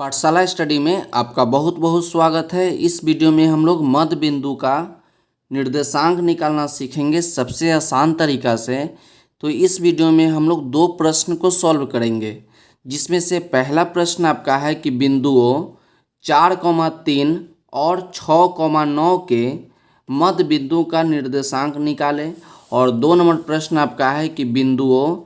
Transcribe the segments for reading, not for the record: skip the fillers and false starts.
पाठशाला स्टडी में आपका बहुत बहुत स्वागत है। इस वीडियो में हम लोग मध्य बिंदु का निर्देशांक निकालना सीखेंगे सबसे आसान तरीका से। तो इस वीडियो में हम लोग दो प्रश्न को सॉल्व करेंगे, जिसमें से पहला प्रश्न आपका है कि बिंदुओं 4,3 और 6,9 के मध्य बिंदु का निर्देशांक निकालें। और 2 नंबर प्रश्न आपका है कि बिंदुओं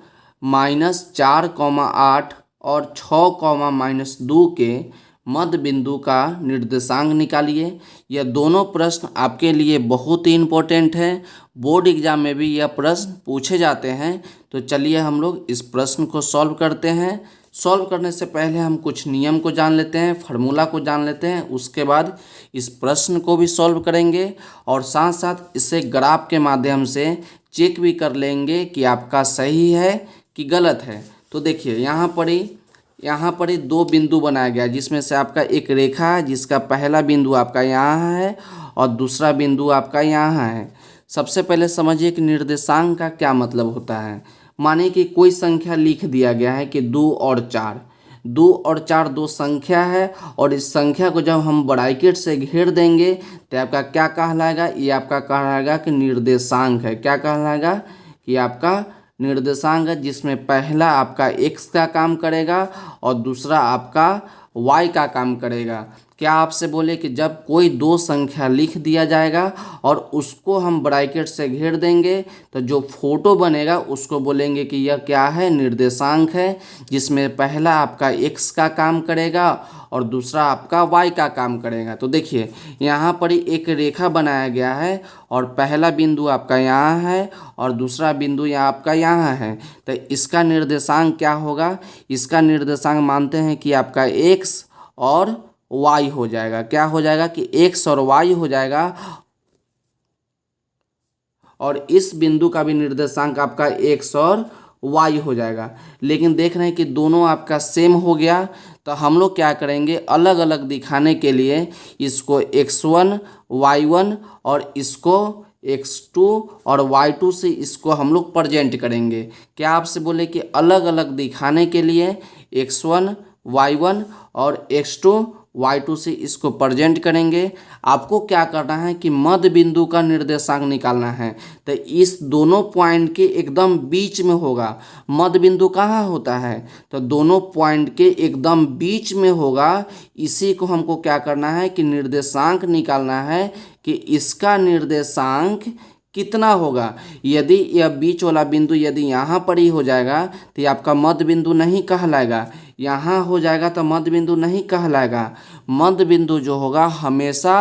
-4,8 और 6,-2 के मध्य बिंदु का निर्देशांक निकालिए। यह दोनों प्रश्न आपके लिए बहुत ही इम्पोर्टेंट है। बोर्ड एग्जाम में भी यह प्रश्न पूछे जाते हैं। तो चलिए हम लोग इस प्रश्न को सॉल्व करते हैं। सॉल्व करने से पहले हम कुछ नियम को जान लेते हैं, फार्मूला को जान लेते हैं। उसके बाद इस प्रश्न को भी सॉल्व करेंगे और साथ साथ इसे ग्राफ के माध्यम से चेक भी कर लेंगे कि आपका सही है कि गलत है। तो देखिए यहाँ पर ही दो बिंदु बनाया गया, जिसमें से आपका एक रेखा है जिसका पहला बिंदु आपका यहाँ है और दूसरा बिंदु आपका यहाँ है। सबसे पहले समझिए कि निर्देशांक का क्या मतलब होता है। मानिए कि कोई संख्या लिख दिया गया है कि 2 और 4, 2 और 4 दो संख्या है और इस संख्या को जब हम ब्रैकेट से घेर देंगे तो आपका क्या कहलाएगा, ये आपका कहलाएगा कि निर्देशांक है। क्या कहलाएगा कि आपका निर्देशांक है, जिसमें पहला आपका x का काम करेगा और दूसरा आपका y का काम करेगा। क्या आपसे बोले कि जब कोई दो संख्या लिख दिया जाएगा और उसको हम ब्रैकेट से घेर देंगे तो जो फोटो बनेगा उसको बोलेंगे कि यह क्या है, निर्देशांक है, जिसमें पहला आपका x का काम करेगा और दूसरा आपका y का काम करेगा। तो देखिए यहाँ पर ही एक रेखा बनाया गया है और पहला बिंदु आपका यहाँ है और दूसरा बिंदु यहाँ आपका यहाँ है। तो इसका निर्देशांक क्या होगा, इसका निर्देशांक मानते हैं कि आपका x और y हो जाएगा। क्या हो जाएगा कि x और y हो जाएगा और इस बिंदु का भी निर्देशांक आपका x और y हो जाएगा। लेकिन देख रहे हैं कि दोनों आपका सेम हो गया, तो हम लोग क्या करेंगे, अलग अलग दिखाने के लिए इसको x1 y1 और इसको x2 और y2 से इसको हम लोग प्रेजेंट करेंगे। क्या आपसे बोले कि अलग अलग दिखाने के लिए x1 y1 और x2 y2 से इसको प्रेजेंट करेंगे। आपको क्या करना है कि मध्य बिंदु का निर्देशांक निकालना है। तो इस दोनों पॉइंट के एकदम बीच में होगा। मध्य बिंदु कहाँ होता है, तो दोनों पॉइंट के एकदम बीच में होगा। इसी को हमको क्या करना है कि निर्देशांक निकालना है कि इसका निर्देशांक कितना होगा। यदि यह बीच वाला बिंदु यदि यहाँ पर ही हो जाएगा तो ये आपका मध्य बिंदु नहीं कहलाएगा। यहाँ हो जाएगा तो मध्य बिंदु नहीं कहलाएगा। मध्य बिंदु जो होगा हमेशा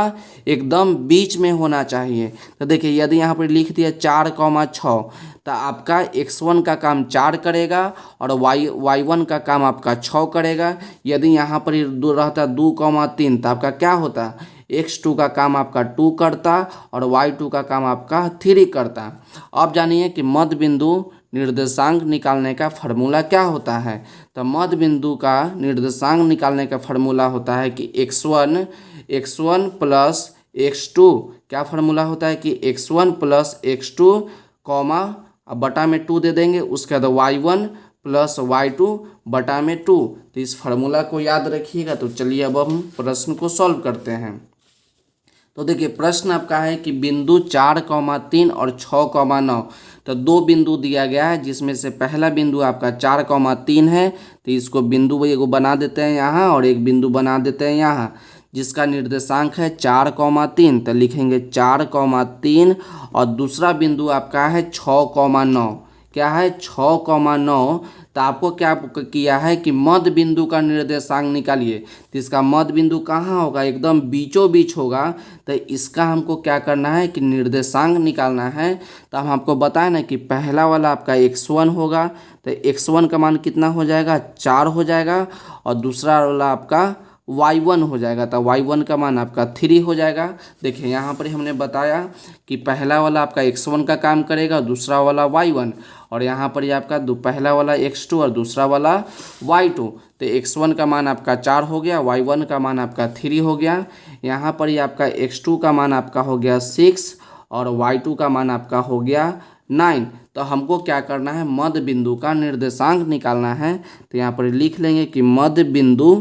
एकदम बीच में होना चाहिए। तो देखिए यदि यहाँ पर लिख दिया 4,6 तो आपका x1 का काम 4 करेगा और y1 का काम आपका 6 करेगा। यदि यहाँ पर रहता 2,3 तो आपका क्या होता, x2 का काम आपका 2 करता और y2 का काम आपका 3 करता। अब जानिए कि मध्य बिंदु निर्देशांक निकालने का फार्मूला क्या होता है। तो मध्य बिंदु का निर्देशांक निकालने का फार्मूला होता है कि x1 प्लस x2, क्या फार्मूला होता है कि x1 प्लस x2 कॉमा बटा में 2 दे देंगे, उसके बाद y1 प्लस y2 बटा में 2। तो इस फार्मूला को याद रखिएगा। तो चलिए अब हम प्रश्न को सॉल्व करते हैं। तो देखिए प्रश्न आपका है कि बिंदु 4,3 और 6,9, तो दो बिंदु दिया गया है, जिसमें से पहला बिंदु आपका 4,3 है। तो इसको बिंदु एगो बना देते हैं यहाँ और एक बिंदु बना देते हैं यहाँ, जिसका निर्देशांक है 4,3। तो लिखेंगे 4,3 और दूसरा बिंदु आपका है 6,9। क्या है, 6,9। तो आपको क्या किया है कि मध्य बिंदु का निर्देशांक निकालिए। तो इसका मध्य बिंदु कहाँ होगा, एकदम बीचों बीच होगा। तो इसका हमको क्या करना है कि निर्देशांक निकालना है। तो हम आपको बताएं ना कि पहला वाला आपका x1 होगा, तो x1 का मान कितना हो जाएगा, 4 हो जाएगा और दूसरा वाला आपका y1 हो जाएगा, तो y1 का मान आपका 3 हो जाएगा। देखिए यहाँ पर हमने बताया कि पहला वाला आपका x1 का काम करेगा, दूसरा वाला y1, और यहाँ पर ही आपका पहला वाला x2 और दूसरा वाला y2। तो x1 का मान आपका 4 हो गया, y1 का मान आपका 3 हो गया। यहाँ पर ही आपका x2 का मान आपका हो गया 6 और y2 का मान आपका हो गया 9। तो हमको क्या करना है, मध्य बिंदु का निर्देशांक निकालना है। तो यहाँ पर लिख लेंगे कि मध्य बिंदु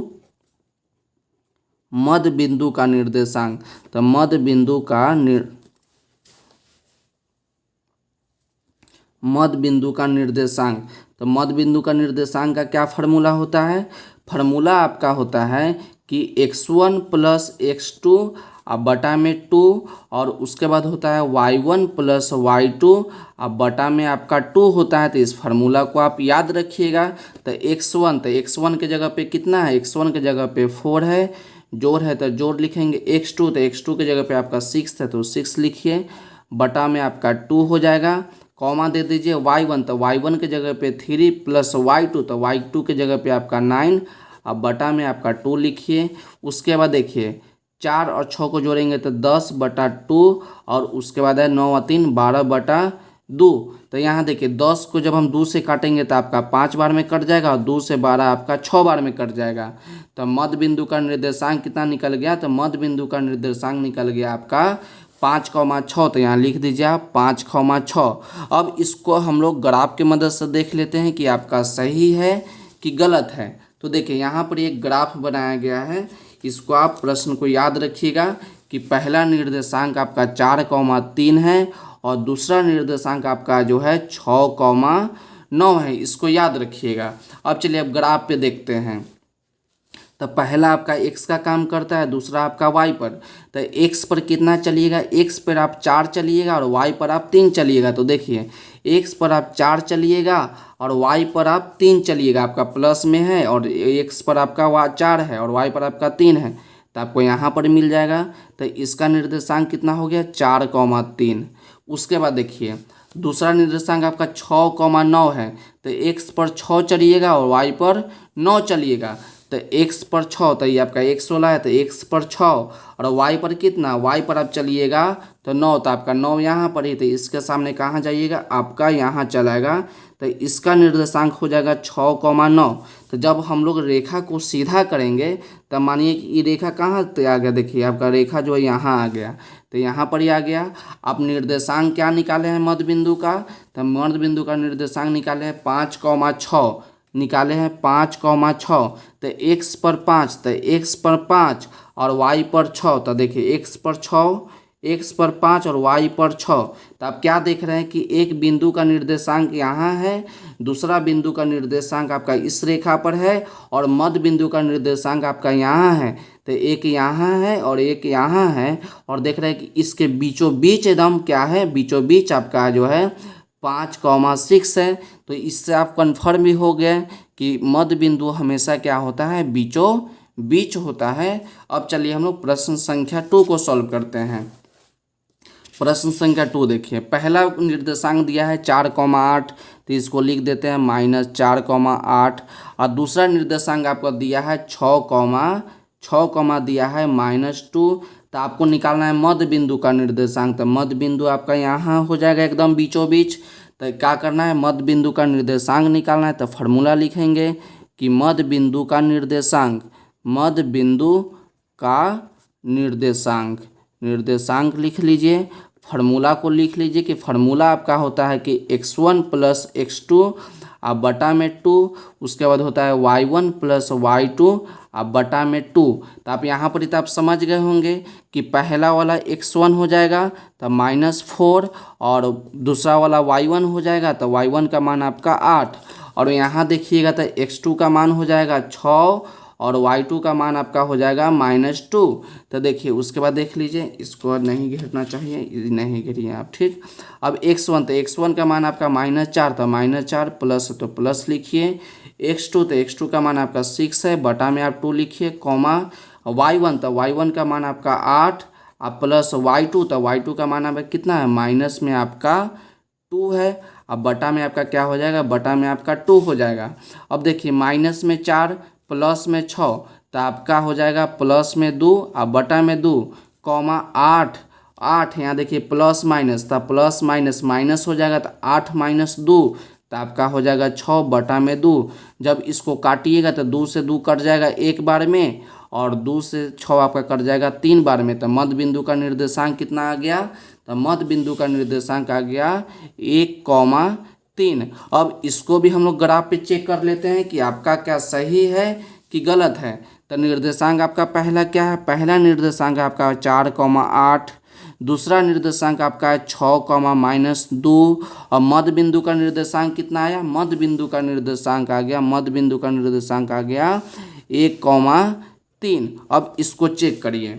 मध्य बिंदु का निर्देशांक। तो मध्य बिंदु का निर्देशांक। तो मध्य बिंदु का निर्देशांक का क्या फार्मूला होता है? फार्मूला आपका होता है कि x1 प्लस x2 अब बटा में 2 और उसके बाद होता है y1 प्लस y2 अब बटा में आपका 2 होता है। तो इस फार्मूला को आप याद रखिएगा। तो x1 के जगह पे कितना है? x1 के जगह पे 4 है, जोड़ है तो जोड़ लिखेंगे। x2 तो x2 के जगह पे आपका 6 है तो 6 लिखिए, बटा में आपका 2 हो जाएगा, कॉमा दे दीजिए। y1 तो y1 के जगह पे 3 प्लस y2 तो y2 के जगह पे आपका 9 अब बटा में आपका 2 लिखिए। उसके बाद देखिए 4 और 6 को जोड़ेंगे तो 10/2 और उसके बाद है 9 और 3 12/2। तो यहाँ देखिए 10 को जब हम 2 से काटेंगे तो आपका 5 बार में कट जाएगा और 2 से 12 आपका 6 बार में कट जाएगा। तो मध्य बिंदु का निर्देशांक कितना निकल गया? तो मध्य बिंदु का निर्देशांक निकल गया आपका 5,6। तो यहाँ लिख दीजिए आप 5,6। अब इसको हम लोग ग्राफ के मदद से देख लेते हैं कि आपका सही है कि गलत है। तो देखिए यहाँ पर एक ग्राफ बनाया गया है, इसको आप प्रश्न को याद रखिएगा कि पहला निर्देशांक आपका 4,3 है और दूसरा निर्देशांक आपका जो है 6,9 है। इसको याद रखिएगा। अब चलिए अब ग्राफ पे देखते हैं। तो पहला आपका x का काम करता है, दूसरा आपका y पर। तो x पर कितना चलिएगा? x पर आप 4 चलिएगा और y पर आप 3 चलिएगा। तो देखिए x पर आप 4 चलिएगा और y पर आप 3 चलिएगा, आपका प्लस में है, और x पर आपका 4 है और y पर आपका 3 है तो आपको यहाँ पर मिल जाएगा। तो इसका निर्देशांक कितना हो गया? 4,3। उसके बाद देखिए दूसरा निर्देशांक आपका 6,9 है। तो x पर 6 चलिएगा और y पर 9 चलिएगा। तो x पर 6 तो ये आपका x वाला है, तो x पर 6 और y पर कितना? y पर आप चलिएगा तो 9, तो आपका 9 यहाँ पर ही, तो इसके सामने कहाँ जाइएगा? आपका यहाँ चलाएगा। तो इसका निर्देशांक हो जाएगा 6,9। तो जब हम लोग रेखा को सीधा करेंगे तो मानिए कि ये रेखा कहाँ पे आ गया? देखिए आपका रेखा जो है यहाँ आ गया, तो यहाँ पर ही आ गया। आप निर्देशांक क्या निकाले हैं मध्य बिंदु का? तो मध्य बिंदु का निर्देशांक निकाले हैं 5,6 निकाले हैं 5,6। तो x पर 5 तो x पर 5 और y पर 6। तो देखिए x पर 6, x पर 5 और y पर 6। तो आप क्या देख रहे हैं कि एक बिंदु का निर्देशांक यहाँ है, दूसरा बिंदु का निर्देशांक आपका इस रेखा पर है और मध्य बिंदु का निर्देशांक आपका यहाँ है। तो एक यहाँ है और एक यहाँ है, और देख रहे हैं कि इसके बीचों बीच एकदम क्या है? बीचों बीच आपका जो है 5,6 है। तो इससे आप कन्फर्म भी हो गए कि मध्य बिंदु हमेशा क्या होता है? बीचों बीच होता है। अब चलिए हम लोग प्रश्न संख्या 2 को सॉल्व करते हैं। प्रश्न संख्या 2 देखिए, पहला निर्देशांक दिया है 4,8, तो इसको लिख देते हैं -4,8। और दूसरा निर्देशांक आपको दिया है 6, दिया है -2। तो आपको निकालना है मध्य बिंदु का निर्देशांक। तो मध्य बिंदु आपका यहाँ हो जाएगा एकदम बीचों बीच। तो क्या करना है? मध्य बिंदु का निर्देशांक निकालना है। तो फार्मूला लिखेंगे कि मध्य बिंदु का निर्देशांक, मध्य बिंदु का निर्देशांक लिख लीजिए। फार्मूला को लिख लीजिए कि फार्मूला आपका होता है कि x1 प्लस x2 अब बटा में 2, उसके बाद होता है y1 प्लस y2 अब बटा में 2। तो आप यहाँ पर तो आप समझ गए होंगे कि पहला वाला x1 हो जाएगा तो -4 और दूसरा वाला y1 हो जाएगा तो y1 का मान आपका 8, और यहाँ देखिएगा तो x2 का मान हो जाएगा 6 और y2 का मान आपका हो जाएगा -2। तो देखिए उसके बाद देख लीजिए, इसको नहीं घेरना चाहिए, नहीं घेरिए आप, ठीक। अब x1 तो x1 का मान आपका -4, तो -4 प्लस तो प्लस लिखिए। x2 तो x2 का मान आपका 6 है, बटा में आप 2 लिखिए, कॉमा y1 तो y1 का मान आपका 8 अब प्लस y2 तो y2 का मान आपका कितना है? माइनस में आपका 2 है। अब बटा में आपका क्या हो जाएगा? बटा में आपका 2 हो जाएगा। अब देखिए माइनस में 4 प्लस में 6 तो आपका हो जाएगा प्लस में 2 अब बटा में 2 कॉमा 8 यहाँ देखिए प्लस माइनस, तो प्लस माइनस माइनस हो जाएगा तो 8 - 2 तो आपका हो जाएगा 6 बटा में 2। जब इसको काटिएगा तो 2 से 2 कट जाएगा एक बार में और 2 से 6 आपका कट जाएगा 3 बार में। तो मध्य बिंदु का निर्देशांक कितना आ गया? तो मध्य बिंदु का निर्देशांक आ गया 1,3। अब इसको भी हम लोग ग्राफ पे चेक कर लेते हैं कि आपका क्या सही है कि गलत है। तो निर्देशांक आपका पहला क्या है, पहला निर्देशांक आपका 4,8, दूसरा निर्देशांक आपका है 6,-2 और मध्य बिंदु का निर्देशांक कितना आया, मध्य बिंदु का निर्देशांक आ गया, मध्य बिंदु का निर्देशांक आ गया 1,3। अब इसको चेक करिए।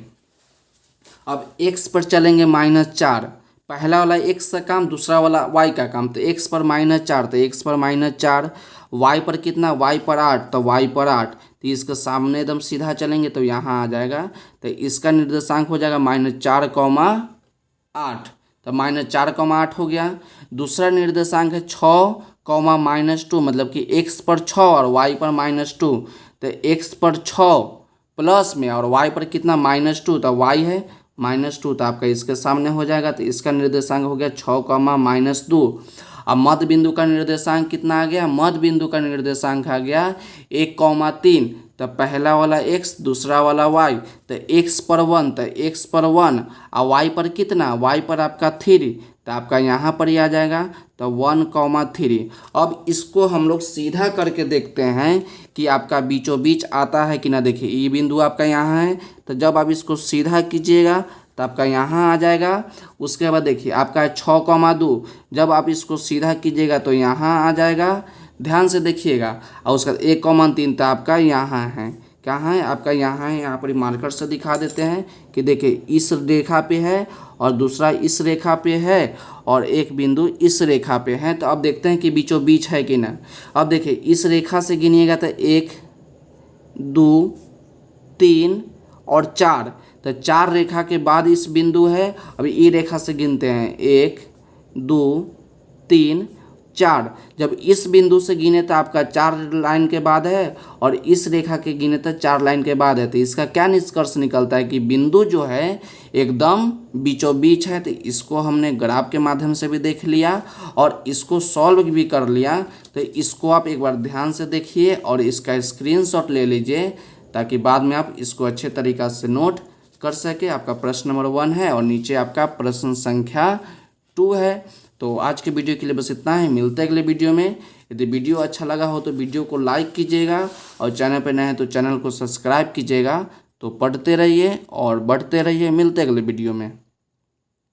अब x पर चलेंगे -4, पहला वाला x का काम, दूसरा वाला y का काम। तो x पर -4 तो x पर -4, y पर कितना, y पर 8 तो y पर 8। तो इसके सामने एकदम सीधा चलेंगे तो यहाँ आ जाएगा। तो इसका निर्देशांक हो जाएगा -4,8। तो -4,8 हो गया। दूसरा निर्देशांक है 6,-2, मतलब कि x पर 6 और y पर -2। तो x पर 6 प्लस में और y पर कितना -2, तो y है -2, तो आपका इसके सामने हो जाएगा। तो इसका निर्देशांक हो गया 6,-2। अब मध्य बिंदु का निर्देशांक कितना आ गया, मध्य बिंदु का निर्देशांक आ गया 1,3। तो पहला वाला x, दूसरा वाला y। तो x पर 1 तो x पर 1 और y पर कितना, y पर आपका 3, तो आपका यहाँ पर ही आ जाएगा। तो 1,3। अब इसको हम लोग सीधा करके देखते हैं कि आपका बीचों बीच आता है कि ना। देखिए ये बिंदु आपका यहाँ है, तो जब आप इसको सीधा कीजिएगा तो आपका यहाँ आ जाएगा। उसके बाद देखिए आपका है 6,2, जब आप इसको सीधा कीजिएगा तो यहाँ आ जाएगा। ध्यान से देखिएगा। और उसका 1,3 तो आपका यहाँ है, कहाँ है आपका, यहाँ है। यहाँ पर मार्कर से दिखा देते हैं कि देखिए इस रेखा पे है और दूसरा इस रेखा पे है और एक बिंदु इस रेखा पे है। तो अब देखते हैं कि बीचों बीच है कि ना। अब देखिए इस रेखा से गिनिएगा तो 1, 2, 3 और 4। तो 4 रेखा के बाद इस बिंदु है। अभी ये रेखा से गिनते हैं 1, 2, 3, 4। जब इस बिंदु से गिने तो आपका 4 लाइन के बाद है और इस रेखा के गिने तो 4 लाइन के बाद है। तो इसका क्या निष्कर्ष निकलता है कि बिंदु जो है एकदम बीचों बीच है। तो इसको हमने ग्राफ के माध्यम से भी देख लिया और इसको सॉल्व भी कर लिया। तो इसको आप एक बार ध्यान से देखिए और इसका स्क्रीनशॉट ले लीजिए ताकि बाद में आप इसको अच्छे तरीक़ा से नोट कर सके। आपका प्रश्न नंबर 1 है और नीचे आपका प्रश्न संख्या 2 है। तो आज के वीडियो के लिए बस इतना ही, मिलते हैं अगले वीडियो में। यदि वीडियो अच्छा लगा हो तो वीडियो को लाइक कीजिएगा और चैनल पर नए हैं तो चैनल को सब्सक्राइब कीजिएगा। तो पढ़ते रहिए और बढ़ते रहिए, मिलते हैं अगले वीडियो में।